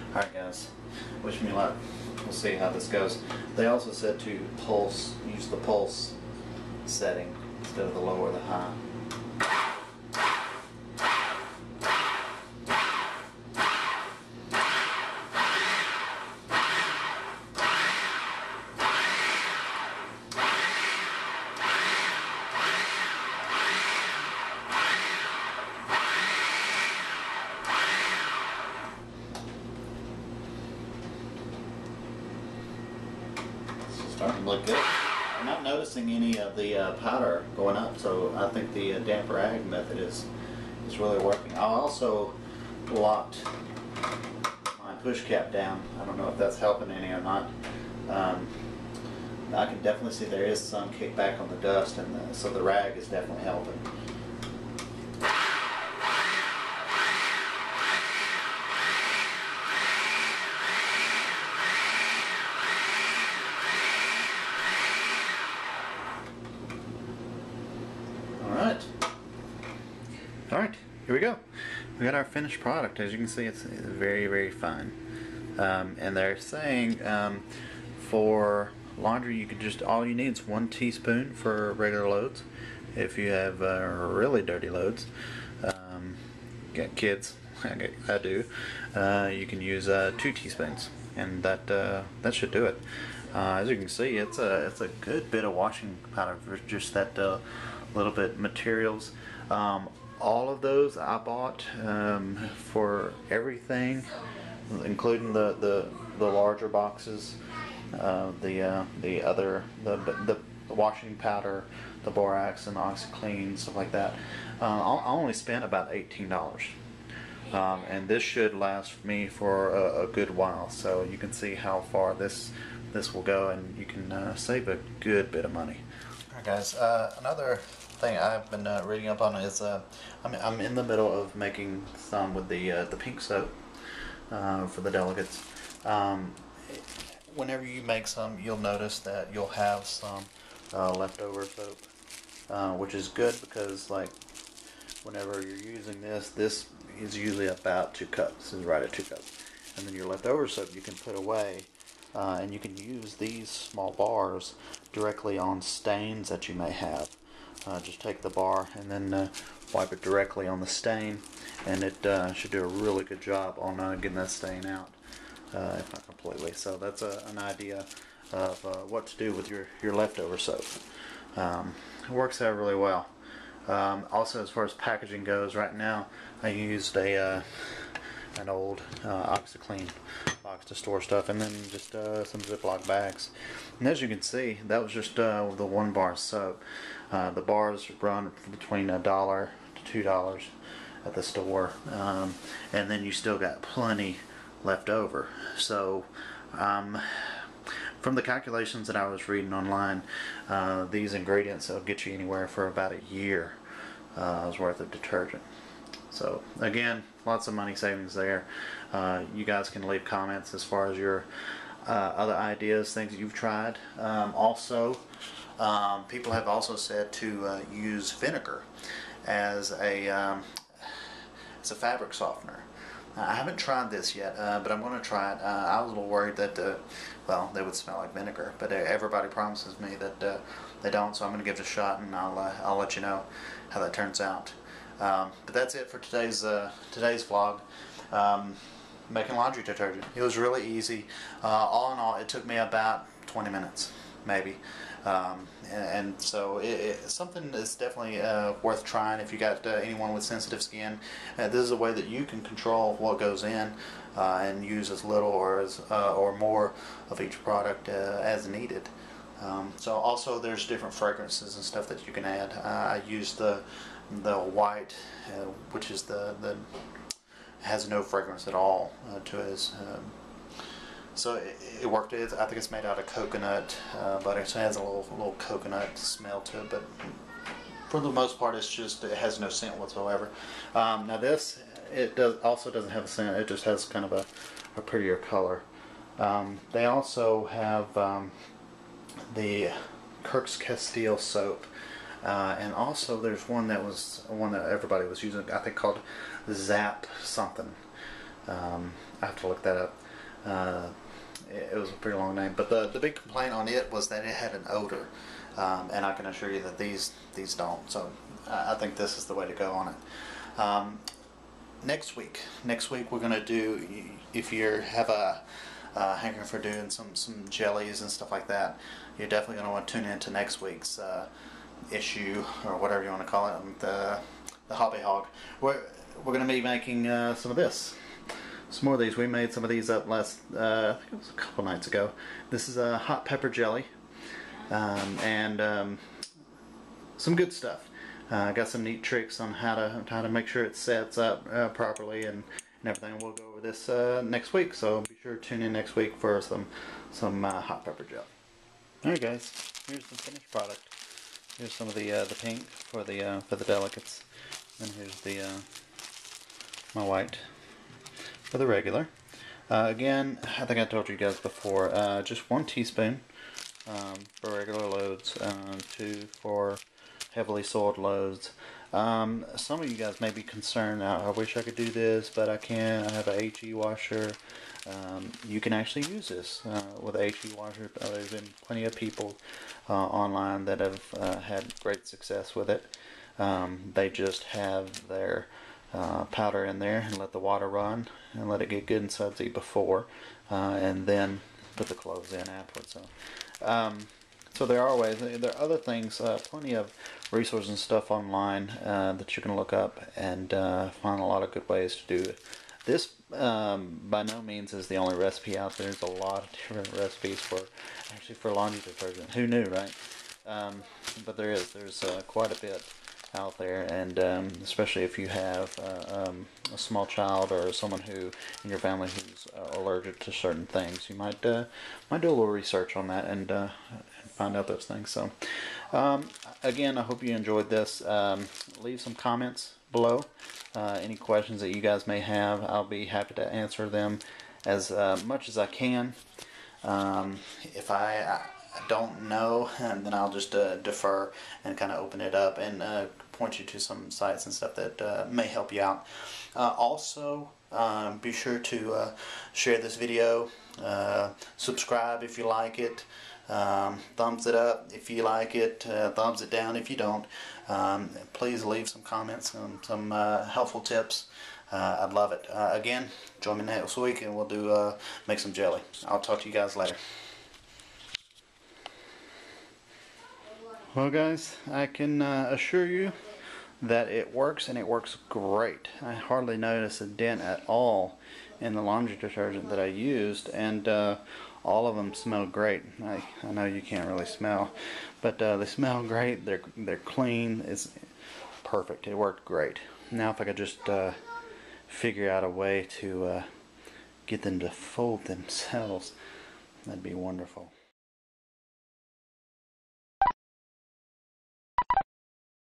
Alright guys, wish me luck. We'll see how this goes. They also said to use the pulse setting instead of the low or the high. Starting to look good. I'm not noticing any of the powder going up, so I think the damp rag method is really working. I also locked my push cap down. I don't know if that's helping any or not. I can definitely see there is some kickback on the dust, and so the rag is definitely helping. Alright, here we go. We got our finished product. As you can see, it's very, very fine. And they're saying for laundry, you can just, all you need is 1 teaspoon for regular loads. If you have really dirty loads, got kids, I do, you can use 2 teaspoons, and that should do it. As you can see, it's a good bit of washing powder for just that little bit materials. All of those I bought for everything, including the larger boxes, the washing powder, the borax and the OxyClean, stuff like that. I only spent about $18, and this should last me for a good while. So you can see how far this will go, and you can save a good bit of money. Alright guys, another thing I've been reading up on is I'm in the middle of making some with the pink soap for the delegates. Whenever you make some, you'll notice that you'll have some leftover soap, which is good because, like, whenever you're using this is usually about 2 cups. This is right at 2 cups, and then your leftover soap you can put away. And you can use these small bars directly on stains that you may have. Just take the bar and then wipe it directly on the stain, and it should do a really good job on getting that stain out, if not completely. So that's an idea of what to do with your leftover soap. It works out really well. Also, as far as packaging goes, right now I used an old OxyClean box to store stuff, and then just some Ziploc bags. And as you can see, that was just the 1 bar soap. The bars run between $1 to $2 at the store, and then you still got plenty left over. So from the calculations that I was reading online, these ingredients will get you anywhere for about a year's worth of detergent. So again, lots of money savings there. You guys can leave comments as far as your other ideas, things that you've tried. Also, people have also said to use vinegar as a fabric softener. I haven't tried this yet, but I'm going to try it. I was a little worried that well, they would smell like vinegar, but everybody promises me that they don't, so I'm going to give it a shot, and I'll let you know how that turns out. But that's it for today's vlog. Making laundry detergent. It was really easy. All in all, it took me about 20 minutes, maybe. And so it's something that's definitely worth trying if you got anyone with sensitive skin. This is a way that you can control what goes in and use as little or more of each product as needed. So also there's different fragrances and stuff that you can add. I used the white, which is the has no fragrance at all to it. So it worked. I think it's made out of coconut butter, so it has a little coconut smell to it, but for the most part it has no scent whatsoever. Now this, also doesn't have a scent. It just has kind of a prettier color. They also have the Kirk's Castile soap, and also there's one that everybody was using, I think, called Zap something. I have to look that up. It was a pretty long name, but the big complaint on it was that it had an odor, and I can assure you that these don't. So I think this is the way to go on it. Next week we're gonna do, if you have a hankering for doing some jellies and stuff like that, you're definitely gonna want to tune into next week's issue, or whatever you want to call it, the Hobby Hog. We're gonna be making some of this. Some more of these. We made some of these up last, I think it was a couple nights ago. This is a hot pepper jelly, and some good stuff. Got some neat tricks on how to make sure it sets up properly and everything. We'll go over this next week, so be sure to tune in next week for some hot pepper jelly. Alright guys, here's the finished product. Here's some of the pink for the delicates, and here's the my white for the regular. Again, I think I told you guys before, just 1 teaspoon for regular loads, 2 for heavily soiled loads. Some of you guys may be concerned, I wish I could do this, but I can't. I have a HE washer. You can actually use this with a HE washer. There's been plenty of people online that have had great success with it. They just have their powder in there and let the water run and let it get good and sudsy before, and then put the clothes in afterwards. So there are ways. There are other things, plenty of resources and stuff online that you can look up and find a lot of good ways to do it. This by no means is the only recipe out there. There's a lot of different recipes for laundry detergent. Who knew, right? But there's quite a bit out there, and especially if you have a small child or someone who in your family who's allergic to certain things, you might do a little research on that and find out those things. So again, I hope you enjoyed this. Leave some comments below. Any questions that you guys may have, I'll be happy to answer them as much as I can. If I don't know, and then I'll just defer and kind of open it up and point you to some sites and stuff that may help you out. Also, be sure to share this video, subscribe if you like it, thumbs it up if you like it, thumbs it down if you don't. Please leave some comments and some helpful tips. I'd love it. Again, join me next week and we'll make some jelly. I'll talk to you guys later. Well guys, I can assure you that it works, and it works great. I hardly noticed a dent at all in the laundry detergent that I used, and all of them smell great. I know you can't really smell, but they smell great. They're clean. It's perfect. It worked great. Now if I could just figure out a way to get them to fold themselves, that'd be wonderful.